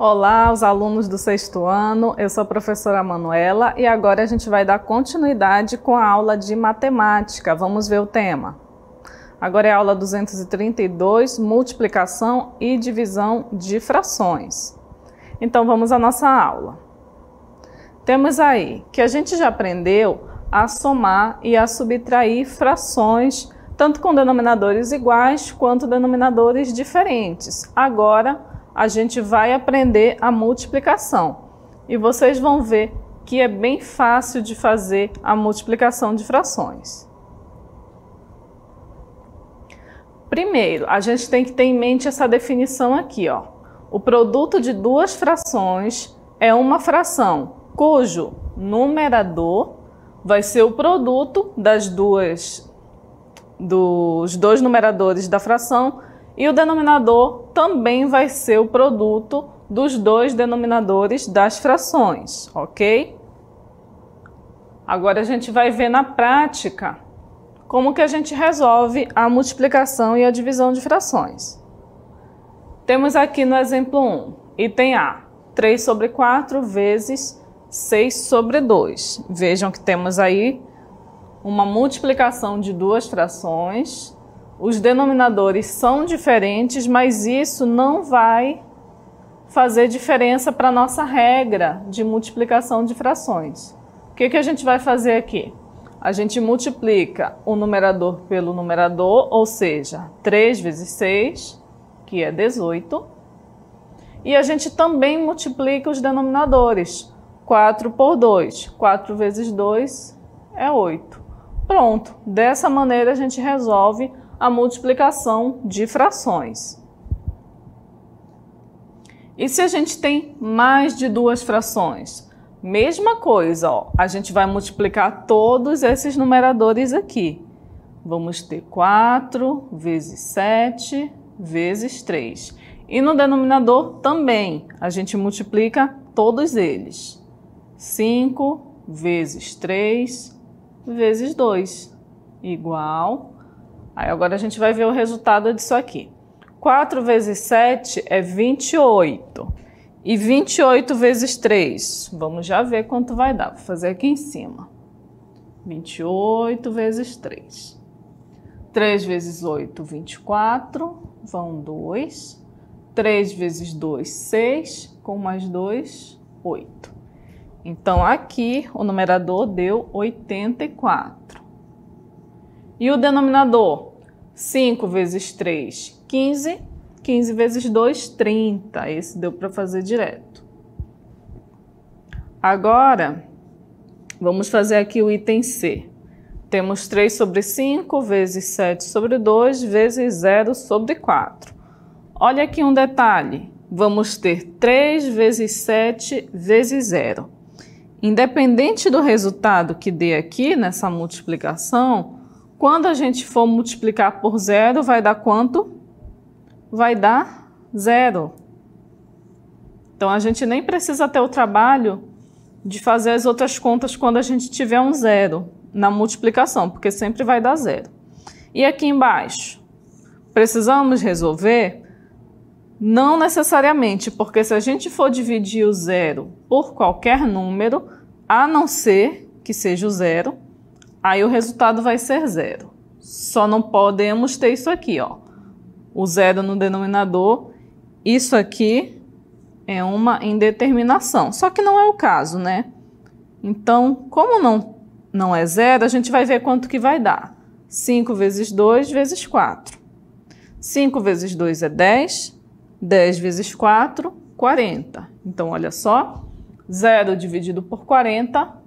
Olá, os alunos do sexto ano, eu sou a professora Manuela e agora a gente vai dar continuidade com a aula de matemática. Vamos ver o tema. Agora é a aula 232, multiplicação e divisão de frações. Então vamos à nossa aula. Temos aí que a gente já aprendeu a somar e a subtrair frações, tanto com denominadores iguais quanto denominadores diferentes. Agora a gente vai aprender a multiplicação e vocês vão ver que é bem fácil de fazer a multiplicação de frações. Primeiro, a gente tem que ter em mente essa definição aqui, ó. O produto de duas frações é uma fração cujo numerador vai ser o produto dos dois numeradores da fração e o denominador também vai ser o produto dos dois denominadores das frações, ok? Agora a gente vai ver na prática como que a gente resolve a multiplicação e a divisão de frações. Temos aqui no exemplo 1, item A, 3 sobre 4 vezes 6 sobre 2. Vejam que temos aí uma multiplicação de duas frações. Os denominadores são diferentes, mas isso não vai fazer diferença para a nossa regra de multiplicação de frações. O que a gente vai fazer aqui? A gente multiplica o numerador pelo numerador, ou seja, 3 vezes 6, que é 18. E a gente também multiplica os denominadores. 4 por 2. 4 vezes 2 é 8. Pronto, dessa maneira a gente resolve a multiplicação de frações. E se a gente tem mais de duas frações? Mesma coisa, ó, a gente vai multiplicar todos esses numeradores aqui. Vamos ter 4 vezes 7 vezes 3. E no denominador também, a gente multiplica todos eles. 5 vezes 3 vezes 2, igual. Aí agora a gente vai ver o resultado disso aqui. 4 vezes 7 é 28. E 28 vezes 3, vamos já ver quanto vai dar. Vou fazer aqui em cima. 28 vezes 3. 3 vezes 8, 24, vão 2. 3 vezes 2, 6, com mais 2, 8. Então aqui o numerador deu 84. E o denominador? 5 vezes 3, 15. 15 vezes 2, 30. Esse deu para fazer direto. Agora, vamos fazer aqui o item C. Temos 3 sobre 5 vezes 7 sobre 2 vezes 0 sobre 4. Olha aqui um detalhe. Vamos ter 3 vezes 7 vezes 0. Independente do resultado que dê aqui nessa multiplicação, quando a gente for multiplicar por 0, vai dar quanto? Vai dar 0. Então, a gente nem precisa ter o trabalho de fazer as outras contas quando a gente tiver um 0 na multiplicação, porque sempre vai dar 0. E aqui embaixo, precisamos resolver? Não necessariamente, porque se a gente for dividir o 0 por qualquer número, a não ser que seja o 0, aí o resultado vai ser 0. Só não podemos ter isso aqui, ó. O 0 no denominador, isso aqui é uma indeterminação. Só que não é o caso, né? Então, como não é 0, a gente vai ver quanto que vai dar. 5 vezes 2 vezes 4. 5 vezes 2 é 10. 10 vezes 4, 40. Então, olha só. 0 dividido por 40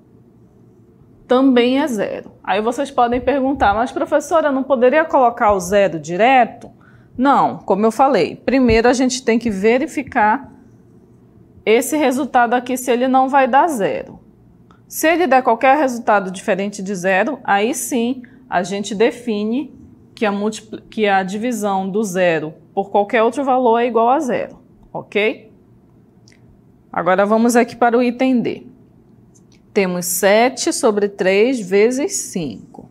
também é 0. Aí vocês podem perguntar, mas professora, não poderia colocar o 0 direto? Não, como eu falei, primeiro a gente tem que verificar esse resultado aqui se ele não vai dar 0. Se ele der qualquer resultado diferente de 0, aí sim a gente define que a divisão do 0 por qualquer outro valor é igual a 0, ok? Agora vamos aqui para o item D. Temos 7 sobre 3 vezes 5.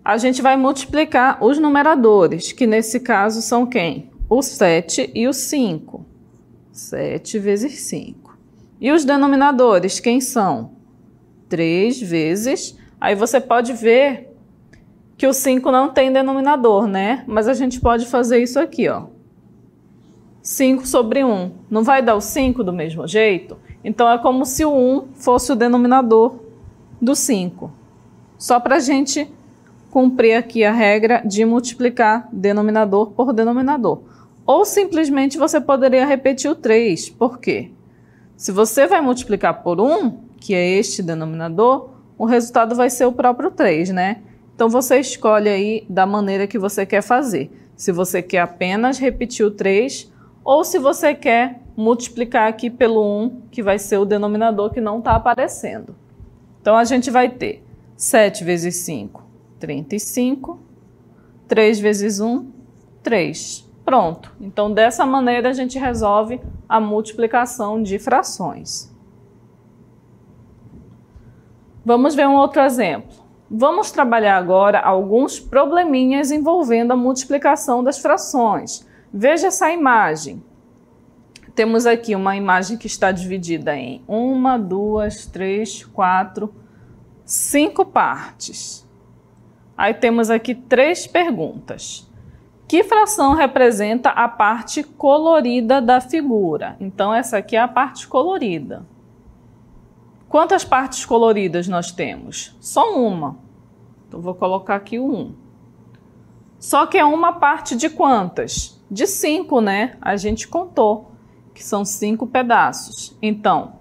A gente vai multiplicar os numeradores, que nesse caso são quem? O 7 e o 5. 7 vezes 5. E os denominadores, quem são? 3 vezes... Aí você pode ver que o 5 não tem denominador, né? Mas a gente pode fazer isso aqui, ó. 5 sobre 1. Não vai dar o 5 do mesmo jeito? Então, é como se o 1 fosse o denominador do 5. Só para a gente cumprir aqui a regra de multiplicar denominador por denominador. Ou simplesmente você poderia repetir o 3. Por quê? Se você vai multiplicar por 1, que é este denominador, o resultado vai ser o próprio 3, né? Então, você escolhe aí da maneira que você quer fazer. Se você quer apenas repetir o 3, ou se você quer multiplicar aqui pelo 1, que vai ser o denominador que não está aparecendo. Então, a gente vai ter 7 vezes 5, 35. 3 vezes 1, 3. Pronto. Então, dessa maneira, a gente resolve a multiplicação de frações. Vamos ver um outro exemplo. Vamos trabalhar agora alguns probleminhas envolvendo a multiplicação das frações. Veja essa imagem. Temos aqui uma imagem que está dividida em 1, 2, 3, 4, 5 partes. Aí temos aqui 3 perguntas. Que fração representa a parte colorida da figura? Então, essa aqui é a parte colorida. Quantas partes coloridas nós temos? Só uma. Então, vou colocar aqui o 1. Só que é uma parte de quantas? De 5, né? A gente contou, que são 5 pedaços. Então,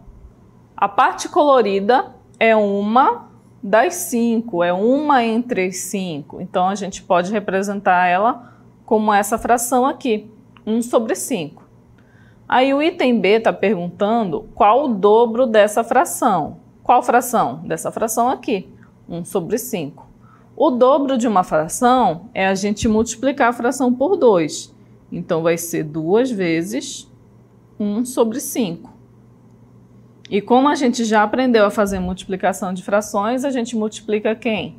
a parte colorida é uma das 5, é uma entre as 5. Então, a gente pode representar ela como essa fração aqui, 1 sobre 5. Aí o item B está perguntando qual o dobro dessa fração. Qual fração? Dessa fração aqui, 1 sobre 5. O dobro de uma fração é a gente multiplicar a fração por 2. Então, vai ser 2 vezes 1 sobre 5. E como a gente já aprendeu a fazer multiplicação de frações, a gente multiplica quem?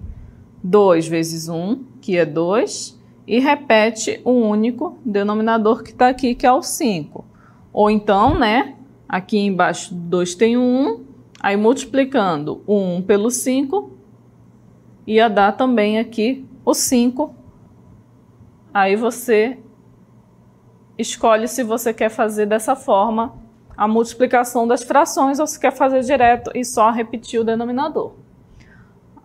2 vezes 1, que é 2, e repete o único denominador que está aqui, que é o 5. Ou então, né, aqui embaixo do 2 tem o 1, aí multiplicando o 1 pelo 5, ia dar também aqui o 5. Aí você escolhe se você quer fazer dessa forma a multiplicação das frações ou se quer fazer direto e só repetir o denominador.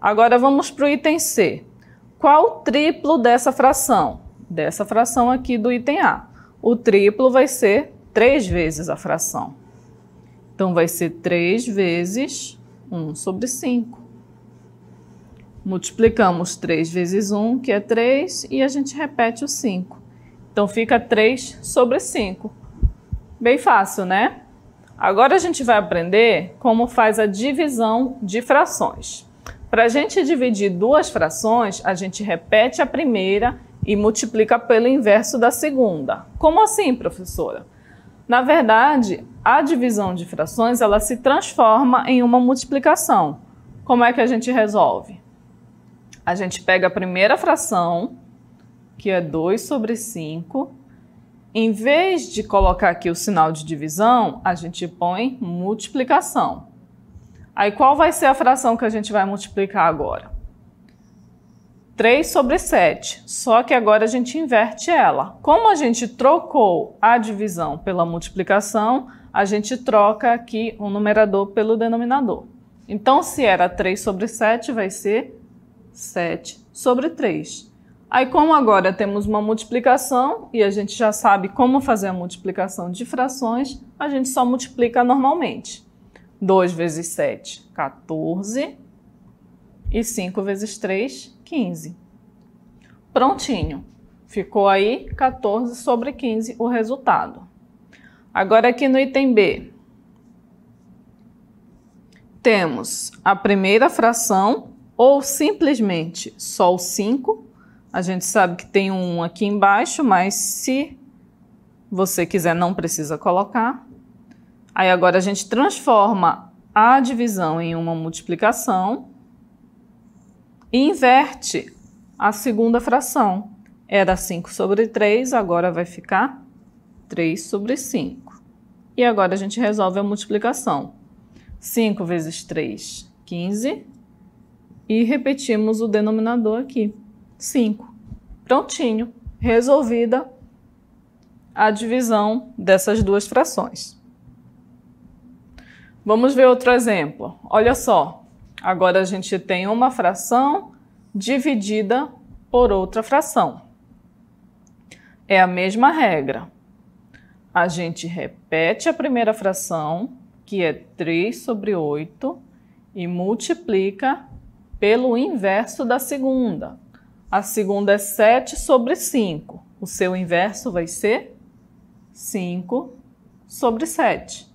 Agora vamos para o item C. Qual o triplo dessa fração? Dessa fração aqui do item A. O triplo vai ser 3 vezes a fração. Então, vai ser 3 vezes 1 sobre 5. Multiplicamos 3 vezes 1, que é 3, e a gente repete o 5. Então, fica 3 sobre 5. Bem fácil, né? Agora, a gente vai aprender como faz a divisão de frações. Para a gente dividir duas frações, a gente repete a primeira e multiplica pelo inverso da segunda. Como assim, professora? Na verdade, a divisão de frações ela se transforma em uma multiplicação. Como é que a gente resolve? A gente pega a primeira fração, que é 2 sobre 5. Em vez de colocar aqui o sinal de divisão, a gente põe multiplicação. Aí, qual vai ser a fração que a gente vai multiplicar agora? 3 sobre 7, só que agora a gente inverte ela. Como a gente trocou a divisão pela multiplicação, a gente troca aqui o numerador pelo denominador. Então, se era 3 sobre 7, vai ser 7 sobre 3. Aí, como agora temos uma multiplicação e a gente já sabe como fazer a multiplicação de frações, a gente só multiplica normalmente. 2 vezes 7, 14. E 5 vezes 3, 15. Prontinho. Ficou aí 14 sobre 15 o resultado. Agora aqui no item B, temos a primeira fração ou simplesmente só o 5. A gente sabe que tem um 1 aqui embaixo, mas se você quiser não precisa colocar. Aí agora a gente transforma a divisão em uma multiplicação e inverte a segunda fração. Era 5 sobre 3, agora vai ficar 3 sobre 5. E agora a gente resolve a multiplicação. 5 vezes 3, 15. E repetimos o denominador aqui, 5. Prontinho, resolvida a divisão dessas duas frações. Vamos ver outro exemplo. Olha só, agora a gente tem uma fração dividida por outra fração. É a mesma regra. A gente repete a primeira fração, que é 3 sobre 8, e multiplica pelo inverso da segunda. A segunda é 7 sobre 5. O seu inverso vai ser 5 sobre 7.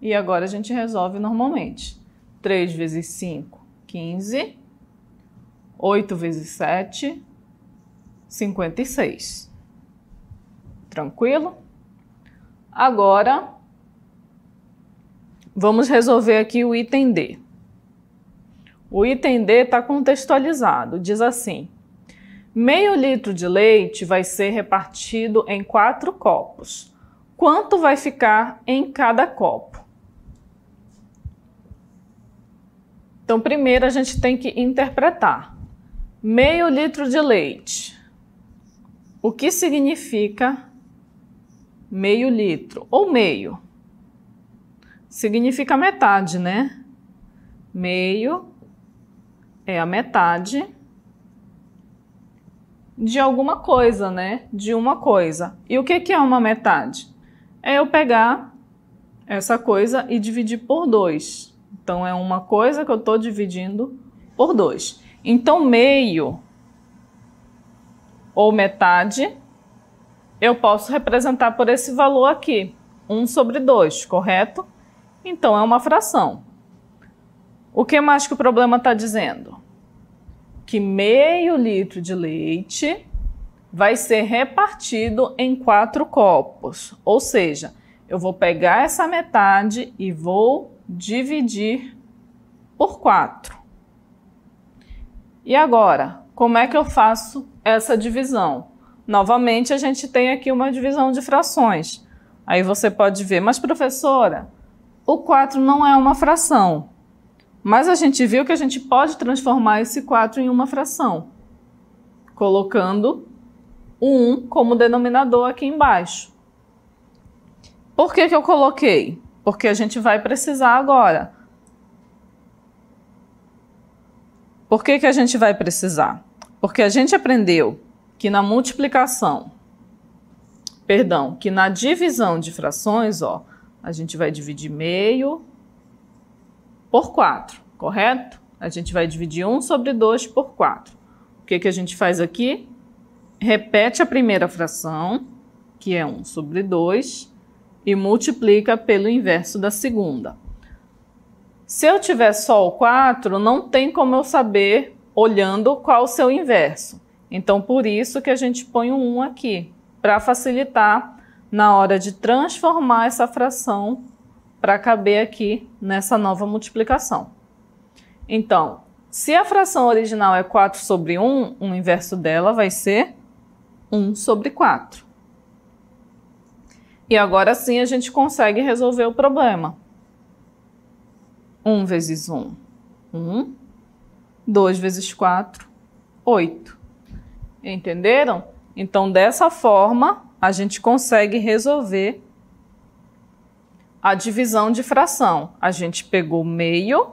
E agora a gente resolve normalmente. 3 vezes 5, 15. 8 vezes 7, 56. Tranquilo? Agora, vamos resolver aqui o item D. O item D está contextualizado. Diz assim: meio litro de leite vai ser repartido em 4 copos. Quanto vai ficar em cada copo? Então, primeiro a gente tem que interpretar. Meio litro de leite. O que significa meio litro? Ou meio? Significa metade, né? Meio é a metade de alguma coisa, né? De uma coisa. E o que é uma metade? É eu pegar essa coisa e dividir por 2. Então, é uma coisa que eu estou dividindo por 2. Então, meio ou metade, eu posso representar por esse valor aqui, 1 sobre 2, correto? Então, é uma fração. O que mais que o problema está dizendo? Que meio litro de leite vai ser repartido em 4 copos. Ou seja, eu vou pegar essa metade e vou dividir por 4. E agora, como é que eu faço essa divisão? Novamente, a gente tem aqui uma divisão de frações. Aí você pode ver, mas professora, o 4 não é uma fração. Mas a gente viu que a gente pode transformar esse 4 em uma fração, colocando o 1 como denominador aqui embaixo. Por que eu coloquei? Porque a gente vai precisar agora. Por que a gente vai precisar? Porque a gente aprendeu que na multiplicação, que na divisão de frações, ó, a gente vai dividir meio por 4, correto? A gente vai dividir 1 sobre 2 por 4. O que a gente faz aqui? Repete a primeira fração, que é 1 sobre 2, e multiplica pelo inverso da segunda. Se eu tiver só o 4, não tem como eu saber olhando qual o seu inverso. Então, por isso que a gente põe o 1 aqui, para facilitar na hora de transformar essa fração para caber aqui nessa nova multiplicação. Então, se a fração original é 4 sobre 1, o inverso dela vai ser 1 sobre 4. E agora sim a gente consegue resolver o problema. 1 vezes 1, 1. 2 vezes 4, 8. Entenderam? Então, dessa forma, a gente consegue resolver a divisão de fração. A gente pegou meio,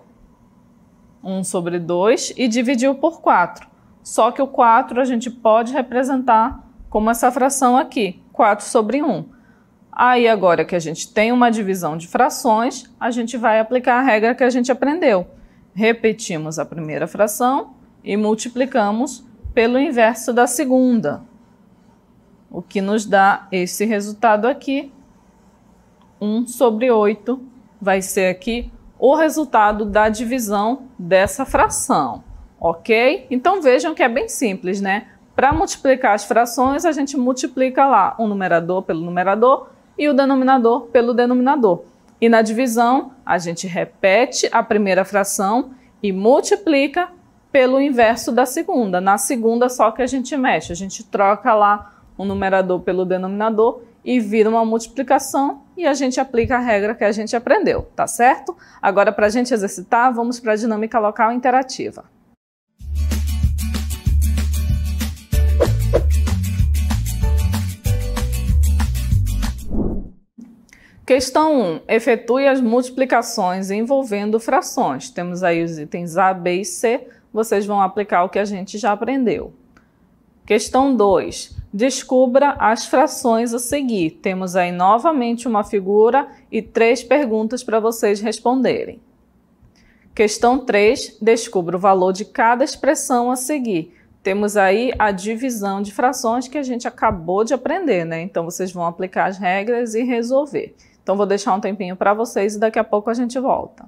1 sobre 2, e dividiu por 4. Só que o 4 a gente pode representar como essa fração aqui, 4 sobre 1. Aí, agora que a gente tem uma divisão de frações, a gente vai aplicar a regra que a gente aprendeu. Repetimos a primeira fração e multiplicamos pelo inverso da segunda, o que nos dá esse resultado aqui. 1 sobre 8 vai ser aqui o resultado da divisão dessa fração, ok? Então vejam que é bem simples, né? Para multiplicar as frações, a gente multiplica lá o numerador pelo numerador e o denominador pelo denominador. E na divisão, a gente repete a primeira fração e multiplica pelo inverso da segunda. Na segunda, só que a gente mexe, a gente troca lá o numerador pelo denominador e vira uma multiplicação e a gente aplica a regra que a gente aprendeu, tá certo? Agora, para a gente exercitar, vamos para a dinâmica local interativa. Questão 1. Efetue as multiplicações envolvendo frações. Temos aí os itens A, B e C. Vocês vão aplicar o que a gente já aprendeu. Questão 2. Descubra as frações a seguir. Temos aí novamente uma figura e 3 perguntas para vocês responderem. Questão 3. Descubra o valor de cada expressão a seguir. Temos aí a divisão de frações que a gente acabou de aprender, né? Então, vocês vão aplicar as regras e resolver. Então, vou deixar um tempinho para vocês e daqui a pouco a gente volta.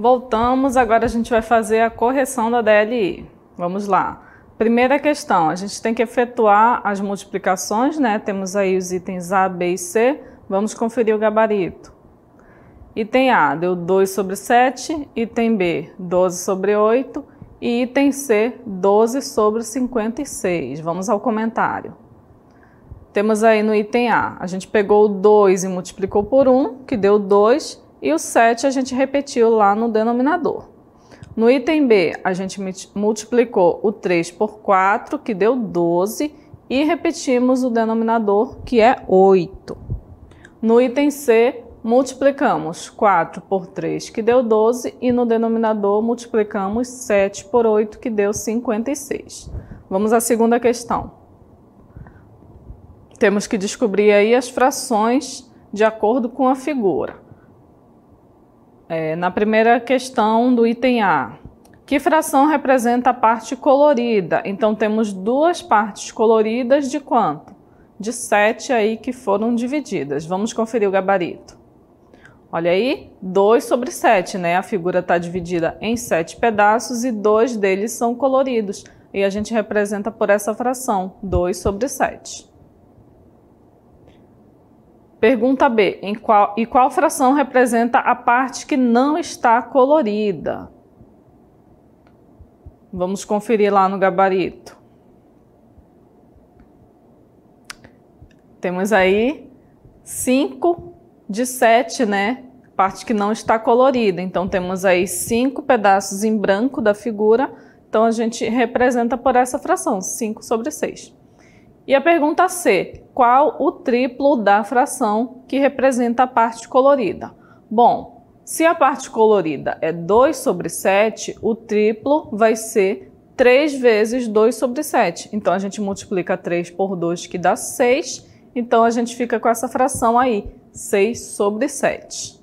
Voltamos, agora a gente vai fazer a correção da DLI. Vamos lá. Primeira questão, a gente tem que efetuar as multiplicações, né? Temos aí os itens A, B e C. Vamos conferir o gabarito. Item A deu 2 sobre 7, item B 12 sobre 8 e item C 12 sobre 56. Vamos ao comentário. Temos aí no item A gente pegou o 2 e multiplicou por 1, que deu 2, e o 7 a gente repetiu lá no denominador. No item B, a gente multiplicou o 3 por 4, que deu 12, e repetimos o denominador, que é 8. No item C, multiplicamos 4 por 3, que deu 12, e no denominador multiplicamos 7 por 8, que deu 56. Vamos à segunda questão. Temos que descobrir aí as frações de acordo com a figura. Na primeira questão do item A, que fração representa a parte colorida? Então temos duas partes coloridas de quanto? De 7 aí que foram divididas. Vamos conferir o gabarito. Olha aí, 2 sobre 7, né? A figura está dividida em 7 pedaços e 2 deles são coloridos. E a gente representa por essa fração, 2 sobre 7. Pergunta B, qual fração representa a parte que não está colorida? Vamos conferir lá no gabarito. Temos aí 5 de 7, né? Parte que não está colorida. Então, temos aí 5 pedaços em branco da figura. Então, a gente representa por essa fração, 5 sobre 6. E a pergunta C, qual o triplo da fração que representa a parte colorida? Bom, se a parte colorida é 2 sobre 7, o triplo vai ser 3 vezes 2 sobre 7. Então, a gente multiplica 3 por 2, que dá 6. Então, a gente fica com essa fração aí, 6 sobre 7.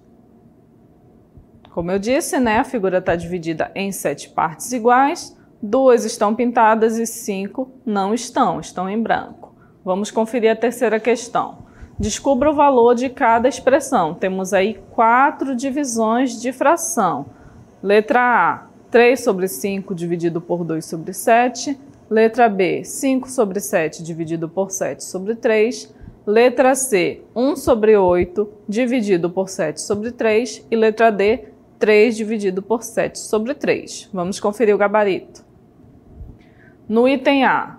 Como eu disse, né, a figura está dividida em 7 partes iguais. 2 estão pintadas e 5 não estão em branco. Vamos conferir a terceira questão. Descubra o valor de cada expressão. Temos aí 4 divisões de fração. Letra A, 3 sobre 5 dividido por 2 sobre 7. Letra B, 5 sobre 7 dividido por 7 sobre 3. Letra C, 1 sobre 8 dividido por 7 sobre 3. E letra D, 3 dividido por 7 sobre 3. Vamos conferir o gabarito. No item A,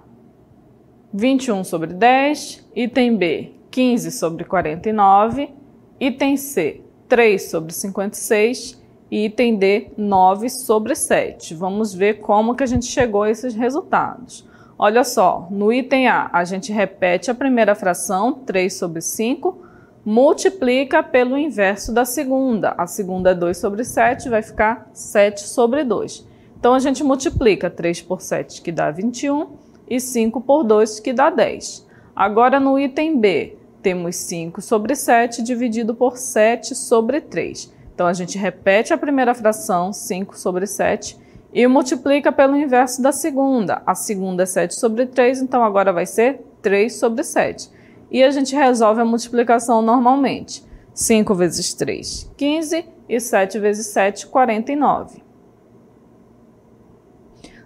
21 sobre 10, item B, 15 sobre 49, item C, 3 sobre 56 e item D, 9 sobre 7. Vamos ver como que a gente chegou a esses resultados. Olha só, no item A gente repete a primeira fração, 3 sobre 5, multiplica pelo inverso da segunda. A segunda é 2 sobre 7, vai ficar 7 sobre 2. Então, a gente multiplica 3 por 7, que dá 21, e 5 por 2, que dá 10. Agora, no item B, temos 5 sobre 7 dividido por 7 sobre 3. Então, a gente repete a primeira fração, 5 sobre 7, e multiplica pelo inverso da segunda. A segunda é 7 sobre 3, então agora vai ser 3 sobre 7. E a gente resolve a multiplicação normalmente. 5 vezes 3, 15, e 7 vezes 7, 49.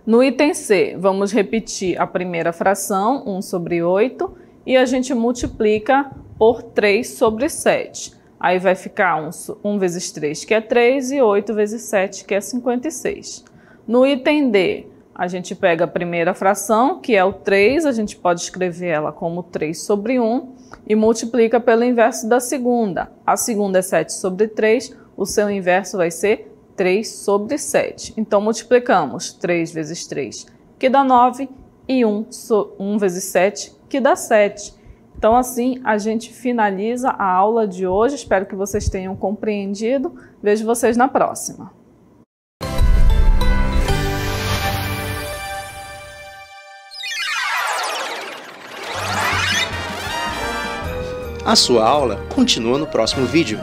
No item C, vamos repetir a primeira fração, 1 sobre 8, e a gente multiplica por 3 sobre 7. Aí vai ficar 1 vezes 3, que é 3, e 8 vezes 7, que é 56. No item D, a gente pega a primeira fração, que é o 3, a gente pode escrever ela como 3 sobre 1, e multiplica pelo inverso da segunda. A segunda é 7 sobre 3, o seu inverso vai ser 3 sobre 7. Então, multiplicamos 3 vezes 3, que dá 9, e 1 vezes 7, que dá 7. Então, assim, a gente finaliza a aula de hoje. Espero que vocês tenham compreendido. Vejo vocês na próxima. A sua aula continua no próximo vídeo.